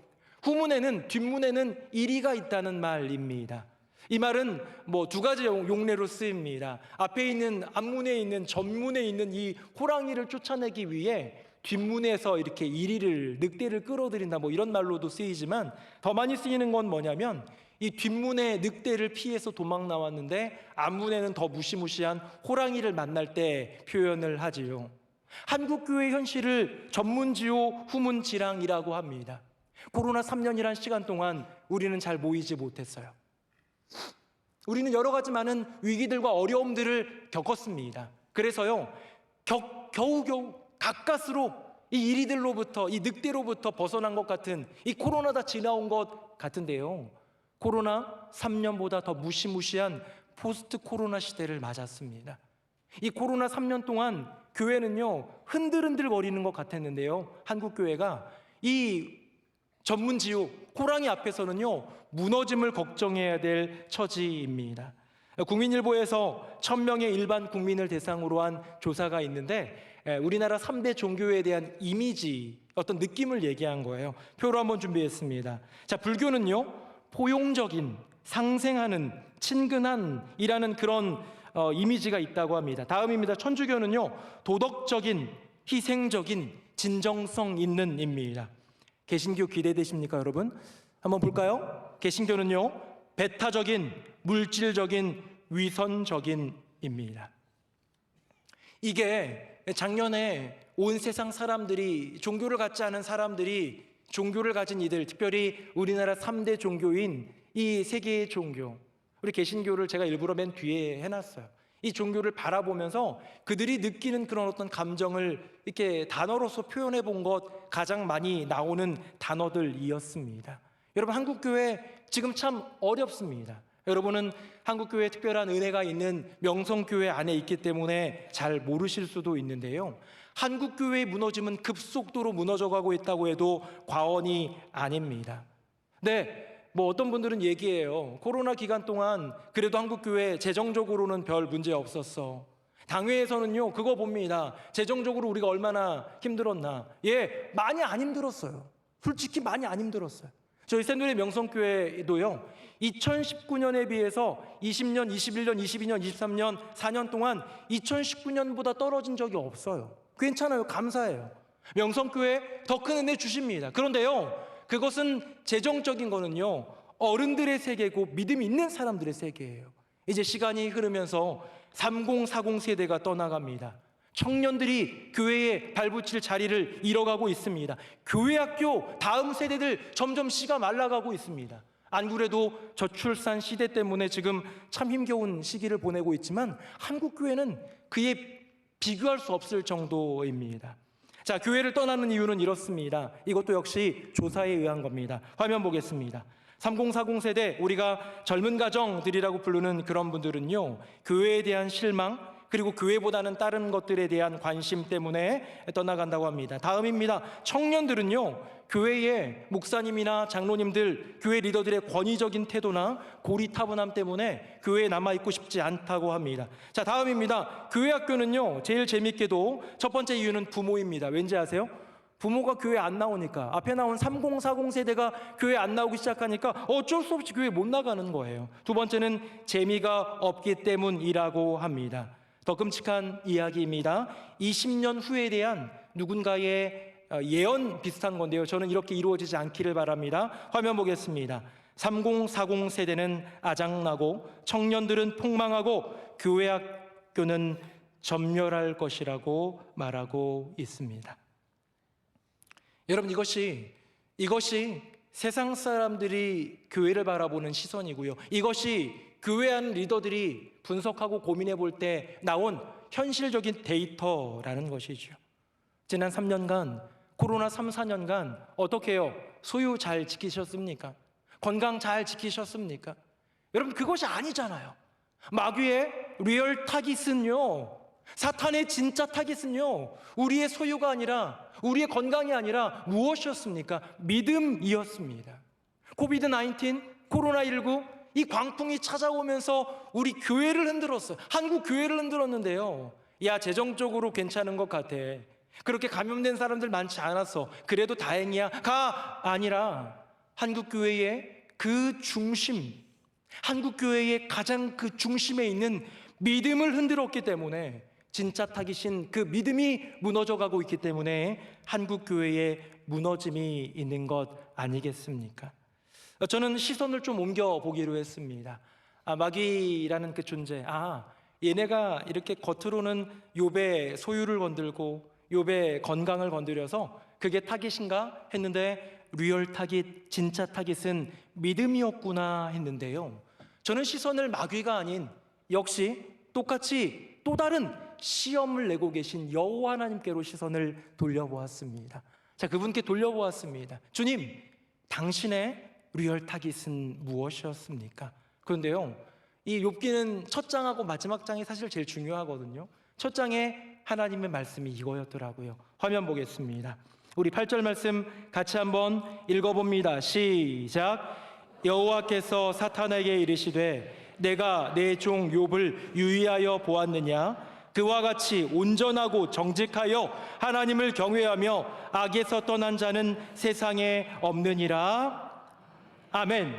Speaker 2: 후문에는 뒷문에는 이리가 있다는 말입니다. 이 말은 뭐 2가지 용례로 쓰입니다. 앞에 있는 앞문에 있는 전문에 있는 이 호랑이를 쫓아내기 위해 뒷문에서 이렇게 이리를 늑대를 끌어들인다 뭐 이런 말로도 쓰이지만 더 많이 쓰이는 건 뭐냐면 이 뒷문에 늑대를 피해서 도망 나왔는데 앞문에는 더 무시무시한 호랑이를 만날 때 표현을 하지요. 한국교회 현실을 전문지호 후문지랑이라고 합니다. 코로나 3년이란 시간 동안 우리는 잘 모이지 못했어요. 우리는 여러 가지 많은 위기들과 어려움들을 겪었습니다. 그래서요, 겨우겨우 가까스로 이 이리들로부터, 이 늑대로부터 벗어난 것 같은 이 코로나 다 지나온 것 같은데요. 코로나 3년보다 더 무시무시한 포스트 코로나 시대를 맞았습니다. 이 코로나 3년 동안 교회는요, 흔들흔들 거리는 것 같았는데요. 한국교회가 이 전문지호, 호랑이 앞에서는요, 무너짐을 걱정해야 될 처지입니다. 국민일보에서 1000명의 일반 국민을 대상으로 한 조사가 있는데 우리나라 3대 종교에 대한 이미지, 어떤 느낌을 얘기한 거예요. 표로 한번 준비했습니다. 자, 불교는요, 포용적인, 상생하는, 친근한이라는 그런 이미지가 있다고 합니다. 다음입니다. 천주교는요, 도덕적인, 희생적인, 진정성 있는입니다. 개신교 기대되십니까, 여러분? 한번 볼까요? 개신교는요, 배타적인, 물질적인, 위선적인입니다. 이게 작년에 온 세상 사람들이, 종교를 갖지 않은 사람들이 종교를 가진 이들, 특별히 우리나라 3대 종교인 이 세 개의 종교, 우리 개신교를 제가 일부러 맨 뒤에 해놨어요. 이 종교를 바라보면서 그들이 느끼는 그런 어떤 감정을 이렇게 단어로서 표현해 본 것 가장 많이 나오는 단어들이었습니다. 여러분, 한국교회 지금 참 어렵습니다. 여러분은 한국교회에 특별한 은혜가 있는 명성교회 안에 있기 때문에 잘 모르실 수도 있는데요. 한국교회의 무너짐은 급속도로 무너져가고 있다고 해도 과언이 아닙니다. 네. 뭐 어떤 분들은 얘기해요. 코로나 기간 동안 그래도 한국교회 재정적으로는 별 문제 없었어. 당회에서는요, 그거 봅니다. 재정적으로 우리가 얼마나 힘들었나. 예, 많이 안 힘들었어요. 솔직히 많이 안 힘들었어요. 저희 새누리 명성교회도요, 2019년에 비해서 20년, 21년, 22년, 23년, 4년 동안 2019년보다 떨어진 적이 없어요. 괜찮아요. 감사해요. 명성교회 더 큰 은혜 주십니다. 그런데요, 그것은 재정적인 거는요, 어른들의 세계고 믿음이 있는 사람들의 세계예요. 이제 시간이 흐르면서 3040 세대가 떠나갑니다. 청년들이 교회에 발붙일 자리를 잃어가고 있습니다. 교회학교 다음 세대들 점점 씨가 말라가고 있습니다. 안 그래도 저출산 시대 때문에 지금 참 힘겨운 시기를 보내고 있지만 한국 교회는 그에 비교할 수 없을 정도입니다. 자, 교회를 떠나는 이유는 이렇습니다. 이것도 역시 조사에 의한 겁니다. 화면 보겠습니다. 3040 세대, 우리가 젊은 가정들이라고 부르는 그런 분들은요, 교회에 대한 실망, 그리고 교회보다는 다른 것들에 대한 관심 때문에 떠나간다고 합니다. 다음입니다. 청년들은요, 교회의 목사님이나 장로님들, 교회 리더들의 권위적인 태도나 고리타분함 때문에 교회에 남아있고 싶지 않다고 합니다. 자, 다음입니다. 교회 학교는요, 제일 재밌게도 첫 번째 이유는 부모입니다. 왠지 아세요? 부모가 교회 안 나오니까, 앞에 나온 3040 세대가 교회 안 나오기 시작하니까 어쩔 수 없이 교회 못 나가는 거예요. 두 번째는 재미가 없기 때문이라고 합니다. 더 끔찍한 이야기입니다. 20년 후에 대한 누군가의 예언 비슷한 건데요, 저는 이렇게 이루어지지 않기를 바랍니다. 화면 보겠습니다. 3040 세대는 아장나고 청년들은 폭망하고 교회 학교는 점멸할 것이라고 말하고 있습니다. 여러분, 이것이 세상 사람들이 교회를 바라보는 시선이고요, 이것이 교회 안 리더들이 분석하고 고민해 볼 때 나온 현실적인 데이터라는 것이죠. 지난 3년간, 코로나 3, 4년간 어떻게 해요? 소유 잘 지키셨습니까? 건강 잘 지키셨습니까? 여러분, 그것이 아니잖아요. 마귀의 리얼 타깃은요, 사탄의 진짜 타깃은요, 우리의 소유가 아니라, 우리의 건강이 아니라 무엇이었습니까? 믿음이었습니다. 코비드-19, 코로나19, 이 광풍이 찾아오면서 우리 교회를 흔들었어요. 한국 교회를 흔들었는데요, 야, 재정적으로 괜찮은 것 같아, 그렇게 감염된 사람들 많지 않았어, 그래도 다행이야가 아니라 한국 교회의 그 중심, 한국 교회의 가장 그 중심에 있는 믿음을 흔들었기 때문에, 진짜 타깃인 그 믿음이 무너져가고 있기 때문에 한국 교회에 무너짐이 있는 것 아니겠습니까? 저는 시선을 좀 옮겨보기로 했습니다. 마귀라는 그 존재, 얘네가 이렇게 겉으로는 욥의 소유를 건들고 욥의 건강을 건드려서 그게 타깃인가 했는데, 리얼 타깃, 진짜 타깃은 믿음이었구나 했는데요, 저는 시선을 마귀가 아닌 역시 똑같이 또 다른 시험을 내고 계신 여호와 하나님께로 시선을 돌려보았습니다. 자, 그분께 돌려보았습니다. 주님, 당신의 리얼 타깃은 무엇이었습니까? 그런데요, 이 욥기는 첫 장하고 마지막 장이 사실 제일 중요하거든요. 첫 장에 하나님의 말씀이 이거였더라고요. 화면 보겠습니다. 우리 8절 말씀 같이 한번 읽어봅니다. 시작. 여호와께서 사탄에게 이르시되 내가 내 종 욥을 유의하여 보았느냐? 그와 같이 온전하고 정직하여 하나님을 경외하며 악에서 떠난 자는 세상에 없느니라. 아멘.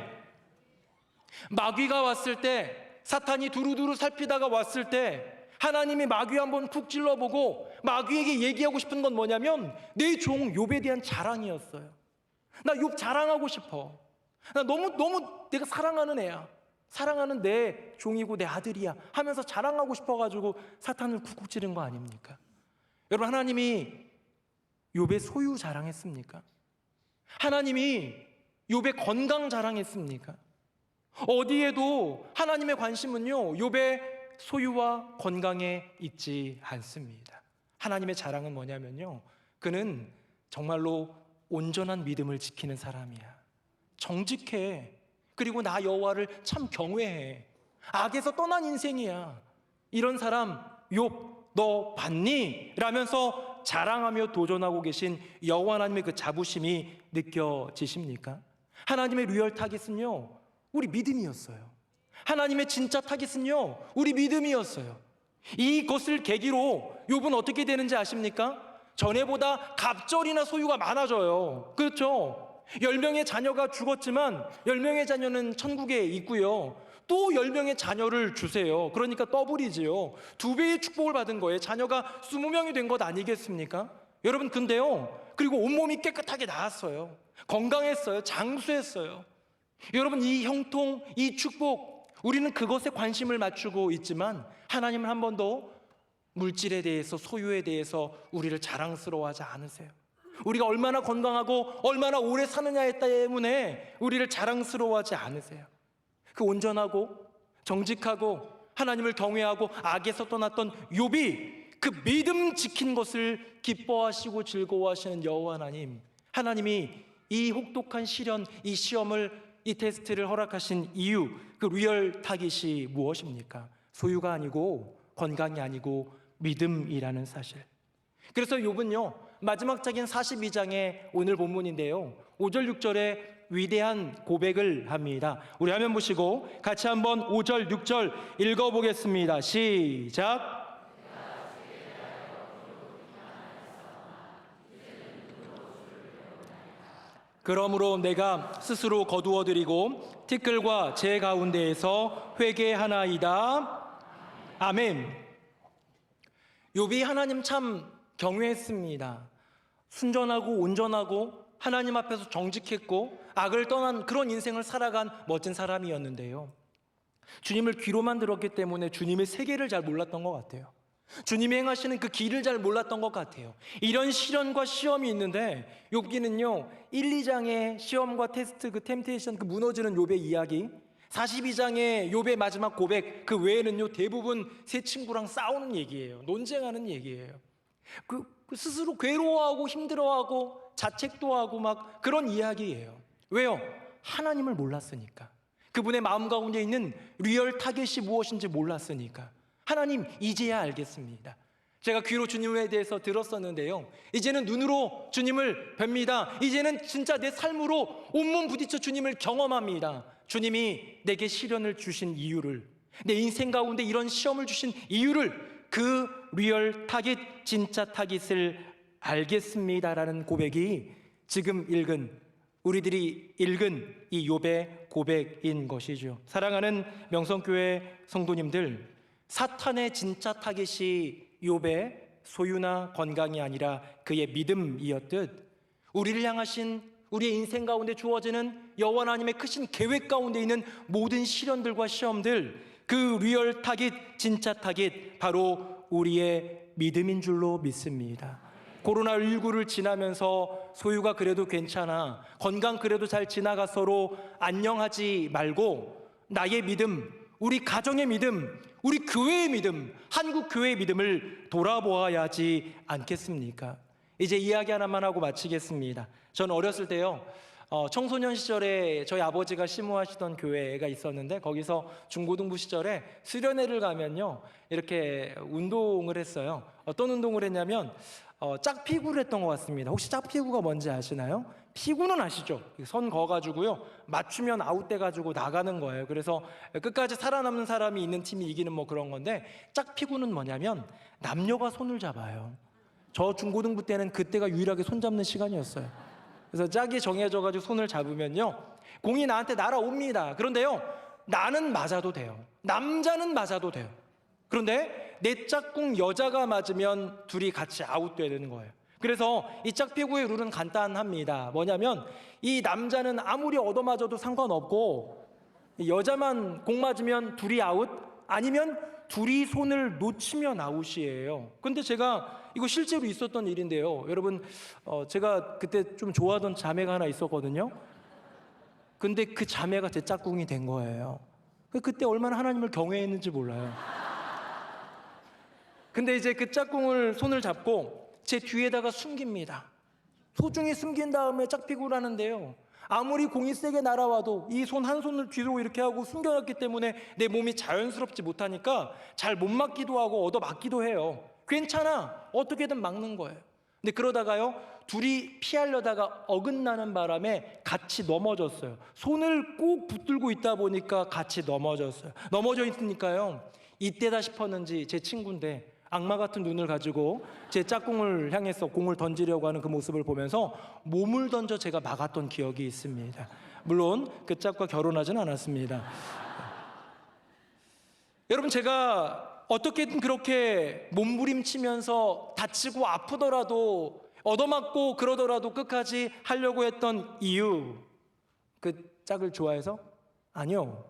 Speaker 2: 마귀가 왔을 때, 사탄이 두루두루 살피다가 왔을 때 하나님이 마귀 한번 푹 찔러보고 마귀에게 얘기하고 싶은 건 뭐냐면 내 종 욥에 대한 자랑이었어요. 나 욥 자랑하고 싶어. 나 너무 내가 사랑하는 애야. 사랑하는 내 종이고 내 아들이야 하면서 자랑하고 싶어가지고 사탄을 쿡쿡 찌른 거 아닙니까? 여러분, 하나님이 욥의 소유 자랑했습니까? 하나님이 욥의 건강 자랑했습니까? 어디에도 하나님의 관심은요, 욥의 소유와 건강에 있지 않습니다. 하나님의 자랑은 뭐냐면요, 그는 정말로 온전한 믿음을 지키는 사람이야. 정직해. 그리고 나 여호와를 참 경외해. 악에서 떠난 인생이야. 이런 사람 욥 너 봤니? 라면서 자랑하며 도전하고 계신 여호와 하나님의 그 자부심이 느껴지십니까? 하나님의 리얼 타깃은요, 우리 믿음이었어요. 하나님의 진짜 타깃은요, 우리 믿음이었어요. 이것을 계기로 욥은 어떻게 되는지 아십니까? 전에보다 갑절이나 소유가 많아져요. 그렇죠? 10명의 자녀가 죽었지만 10명의 자녀는 천국에 있고요. 또 10명의 자녀를 주세요. 그러니까 더블이지요. 2배의 축복을 받은 거예요. 자녀가 20명이 된 것 아니겠습니까? 여러분, 근데요, 그리고 온몸이 깨끗하게 나았어요. 건강했어요. 장수했어요. 여러분, 이 형통, 이 축복, 우리는 그것에 관심을 맞추고 있지만 하나님은 한 번도 물질에 대해서, 소유에 대해서 우리를 자랑스러워하지 않으세요. 우리가 얼마나 건강하고 얼마나 오래 사느냐에 때문에 우리를 자랑스러워하지 않으세요. 그 온전하고 정직하고 하나님을 경외하고 악에서 떠났던 욥이 그 믿음 지킨 것을 기뻐하시고 즐거워하시는 여호와 하나님, 하나님이 이 혹독한 시련, 이 시험을, 이 테스트를 허락하신 이유, 그 리얼 타깃이 무엇입니까? 소유가 아니고 건강이 아니고 믿음이라는 사실. 그래서 욥은요, 마지막 장인 42장의 오늘 본문인데요, 5절 6절에 위대한 고백을 합니다. 우리 화면 보시고 같이 한번 5절 6절 읽어보겠습니다. 시작. 그러므로 내가 스스로 거두어드리고 티끌과 제 가운데에서 회개하나이다. 아멘. 욥이 하나님 참 경외했습니다. 순전하고 온전하고 하나님 앞에서 정직했고 악을 떠난 그런 인생을 살아간 멋진 사람이었는데요, 주님을 귀로만 들었기 때문에 주님의 세계를 잘 몰랐던 것 같아요. 주님이 행하시는 그 길을 잘 몰랐던 것 같아요. 이런 시련과 시험이 있는데 욥기는요 1, 2장의 시험과 테스트, 그 템테이션, 그 무너지는 욥의 이야기, 42장의 욥의 마지막 고백, 그 외에는요 대부분 세 친구랑 싸우는 얘기예요. 논쟁하는 얘기예요. 그 스스로 괴로워하고 힘들어하고 자책도 하고 막 그런 이야기예요. 왜요? 하나님을 몰랐으니까. 그분의 마음 가운데 있는 리얼 타겟이 무엇인지 몰랐으니까. 하나님, 이제야 알겠습니다. 제가 귀로 주님에 대해서 들었었는데요, 이제는 눈으로 주님을 뵙니다. 이제는 진짜 내 삶으로 온몸 부딪혀 주님을 경험합니다. 주님이 내게 시련을 주신 이유를, 내 인생 가운데 이런 시험을 주신 이유를, 그 리얼 타깃, 진짜 타깃을 알겠습니다라는 고백이 지금 우리들이 읽은 이 욥의 고백인 것이죠. 사랑하는 명성교회 성도님들, 사탄의 진짜 타깃이 욥의 소유나 건강이 아니라 그의 믿음이었듯, 우리를 향하신 우리의 인생 가운데 주어지는 여호와 하나님의 크신 계획 가운데 있는 모든 시련들과 시험들, 그 리얼 타깃, 진짜 타깃, 바로 우리의 믿음인 줄로 믿습니다. 코로나19를 지나면서 소유가 그래도 괜찮아, 건강 그래도 잘 지나가 서로 안녕하지 말고 나의 믿음, 우리 가정의 믿음, 우리 교회의 믿음, 한국 교회의 믿음을 돌아보아야 하지 않겠습니까? 이제 이야기 하나만 하고 마치겠습니다. 저는 어렸을 때요, 청소년 시절에 저희 아버지가 심호하시던 교회가 있었는데, 거기서 중고등부 시절에 수련회를 가면요 이렇게 운동을 했어요. 어떤 운동을 했냐면 짝피구를 했던 것 같습니다. 혹시 짝피구가 뭔지 아시나요? 피구는 아시죠? 선 그어가지고요 맞추면 아웃돼가지고 나가는 거예요. 그래서 끝까지 살아남는 사람이 있는 팀이 이기는 뭐 그런 건데, 짝피구는 뭐냐면 남녀가 손을 잡아요. 저 중고등부 때는 그때가 유일하게 손 잡는 시간이었어요. 그래서 짝이 정해져가지고 손을 잡으면요 공이 나한테 날아옵니다. 그런데요 나는 맞아도 돼요. 남자는 맞아도 돼요. 그런데 내 짝꿍 여자가 맞으면 둘이 같이 아웃돼야 되는 거예요. 그래서 이 짝피구의 룰은 간단합니다. 뭐냐면 이 남자는 아무리 얻어맞아도 상관없고, 여자만 공 맞으면 둘이 아웃, 아니면 둘이 손을 놓치면 아웃이에요. 근데 제가 이거 실제로 있었던 일인데요, 여러분, 제가 그때 좀 좋아하던 자매가 하나 있었거든요. 근데 그 자매가 제 짝꿍이 된 거예요. 그때 얼마나 하나님을 경외했는지 몰라요. 근데 이제 그 짝꿍을 손을 잡고 제 뒤에다가 숨깁니다. 소중히 숨긴 다음에 짝피구를 하는데요, 아무리 공이 세게 날아와도 이 손 한 손을 뒤로 이렇게 하고 숨겨놨기 때문에 내 몸이 자연스럽지 못하니까 잘 못 맞기도 하고 얻어 맞기도 해요. 괜찮아, 어떻게든 막는 거예요. 근데 그러다가요 둘이 피하려다가 어긋나는 바람에 같이 넘어졌어요. 손을 꼭 붙들고 있다 보니까 같이 넘어졌어요. 넘어져 있으니까요, 이때다 싶었는지 제 친구인데 악마 같은 눈을 가지고 제 짝꿍을 향해서 공을 던지려고 하는 그 모습을 보면서 몸을 던져 제가 막았던 기억이 있습니다. 물론 그 짝과 결혼하진 않았습니다. 여러분, 제가 어떻게든 그렇게 몸부림치면서 다치고 아프더라도 얻어맞고 그러더라도 끝까지 하려고 했던 이유, 그 짝을 좋아해서? 아니요.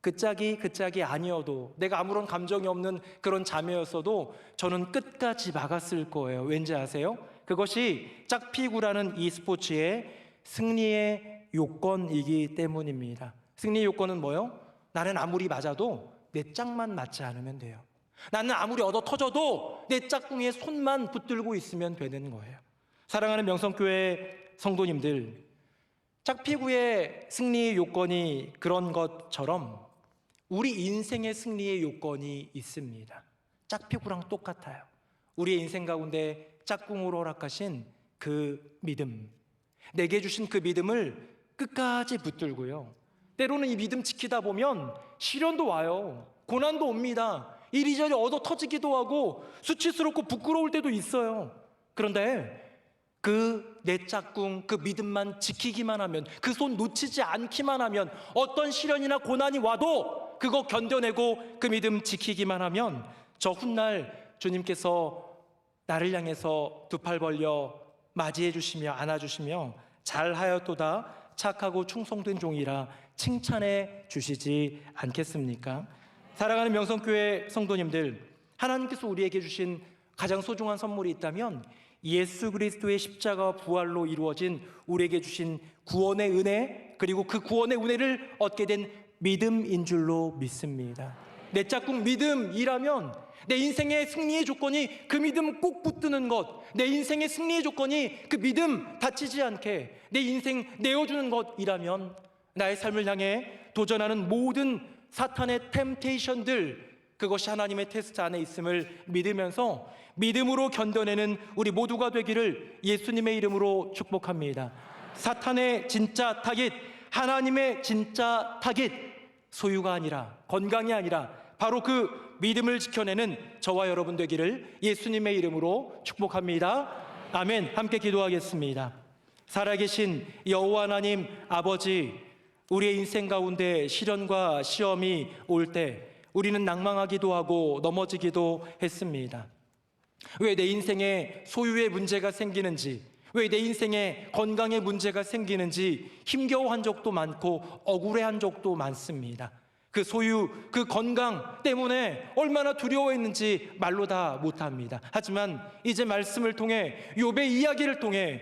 Speaker 2: 그 짝이 아니어도, 내가 아무런 감정이 없는 그런 자매였어도 저는 끝까지 막았을 거예요. 왠지 아세요? 그것이 짝피구라는 이 스포츠의 승리의 요건이기 때문입니다. 승리의 요건은 뭐요? 나는 아무리 맞아도 내 짝만 맞지 않으면 돼요. 나는 아무리 얻어 터져도 내 짝꿍의 손만 붙들고 있으면 되는 거예요. 사랑하는 명성교회 성도님들, 짝피구의 승리의 요건이 그런 것처럼 우리 인생의 승리의 요건이 있습니다. 짝피구랑 똑같아요. 우리의 인생 가운데 짝꿍으로 허락하신 그 믿음, 내게 주신 그 믿음을 끝까지 붙들고요. 때로는 이 믿음 지키다 보면 시련도 와요. 고난도 옵니다. 이리저리 얻어 터지기도 하고 수치스럽고 부끄러울 때도 있어요. 그런데 그 내 짝꿍, 그 믿음만 지키기만 하면, 그 손 놓치지 않기만 하면, 어떤 시련이나 고난이 와도 그거 견뎌내고 그 믿음 지키기만 하면 저 훗날 주님께서 나를 향해서 두 팔 벌려 맞이해 주시며 안아주시며 잘하였도다 착하고 충성된 종이라 칭찬해 주시지 않겠습니까? 사랑하는 명성교회 성도님들, 하나님께서 우리에게 주신 가장 소중한 선물이 있다면 예수 그리스도의 십자가와 부활로 이루어진 우리에게 주신 구원의 은혜, 그리고 그 구원의 은혜를 얻게 된 믿음인 줄로 믿습니다. 내 짝꿍 믿음이라면 내 인생의 승리의 조건이 그 믿음 꼭 붙드는 것, 내 인생의 승리의 조건이 그 믿음 다치지 않게 내 인생 내어주는 것이라면 나의 삶을 향해 도전하는 모든 사탄의 템테이션들, 그것이 하나님의 테스트 안에 있음을 믿으면서 믿음으로 견뎌내는 우리 모두가 되기를 예수님의 이름으로 축복합니다. 사탄의 진짜 타깃, 하나님의 진짜 타깃, 소유가 아니라, 건강이 아니라 바로 그 믿음을 지켜내는 저와 여러분 되기를 예수님의 이름으로 축복합니다. 아멘. 함께 기도하겠습니다. 살아계신 여호와 하나님 아버지, 우리의 인생 가운데 시련과 시험이 올 때 우리는 낭망하기도 하고 넘어지기도 했습니다. 왜 내 인생에 소유의 문제가 생기는지, 왜 내 인생에 건강의 문제가 생기는지 힘겨워한 적도 많고 억울해한 적도 많습니다. 그 소유, 그 건강 때문에 얼마나 두려워했는지 말로 다 못합니다. 하지만 이제 말씀을 통해, 욥의 이야기를 통해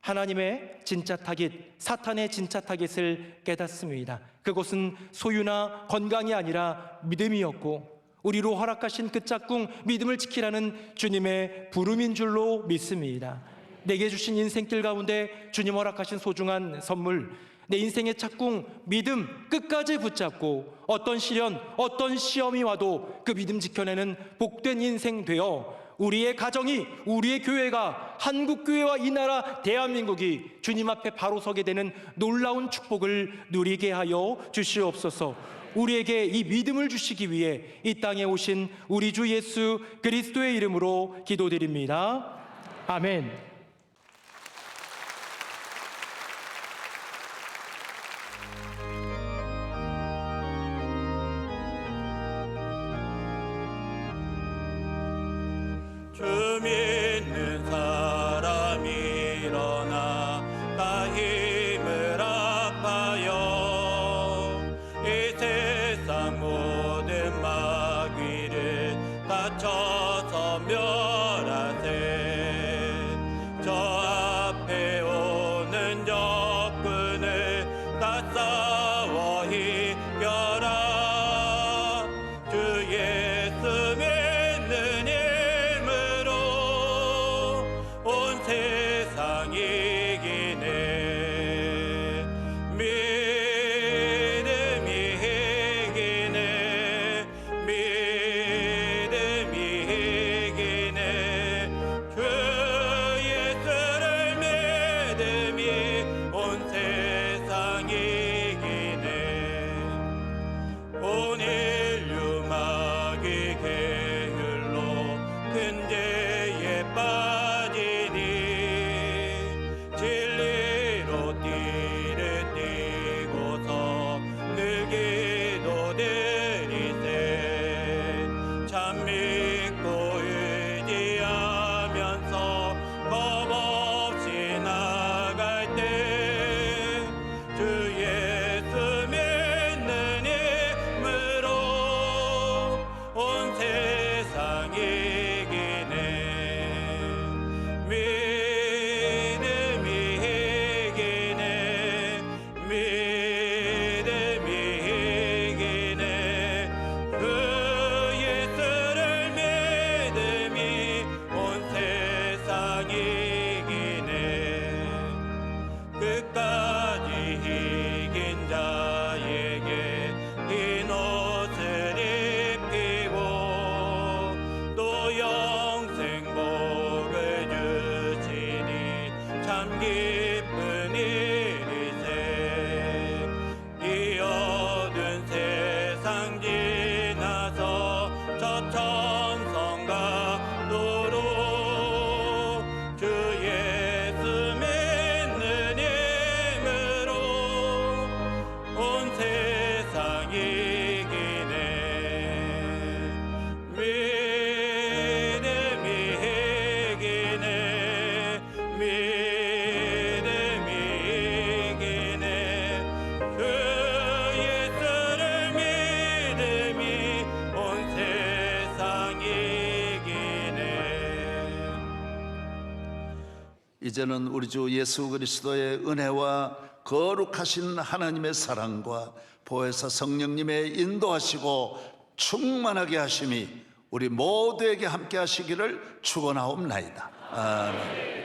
Speaker 2: 하나님의 진짜 타깃, 사탄의 진짜 타깃을 깨닫습니다. 그것은 소유나 건강이 아니라 믿음이었고 우리로 허락하신 그 짝꿍 믿음을 지키라는 주님의 부름인 줄로 믿습니다. 내게 주신 인생길 가운데 주님 허락하신 소중한 선물, 내 인생의 짝꿍 믿음 끝까지 붙잡고 어떤 시련, 어떤 시험이 와도 그 믿음 지켜내는 복된 인생 되어 우리의 가정이, 우리의 교회가, 한국교회와 이 나라 대한민국이 주님 앞에 바로 서게 되는 놀라운 축복을 누리게 하여 주시옵소서. 우리에게 이 믿음을 주시기 위해 이 땅에 오신 우리 주 예수 그리스도의 이름으로 기도드립니다. 아멘.
Speaker 1: 주 믿는 사람이 일어나 다 힘을 합하여 이 세상 모든 마귀를 다쳐서 멸하세. 저 앞에 오는 적군을 다 싸워 이겨라. 주 예수 믿는 온 세상 이기네. 믿음이 이기네. 믿음이 이기네. 주 예수를 믿음이 온 세상 이기네. 온 인류 마귀 게을러
Speaker 3: 이제는 우리 주 예수 그리스도의 은혜와 거룩하신 하나님의 사랑과 보혜사 성령님의 인도하시고 충만하게 하심이 우리 모두에게 함께 하시기를 축원하옵나이다. 아멘.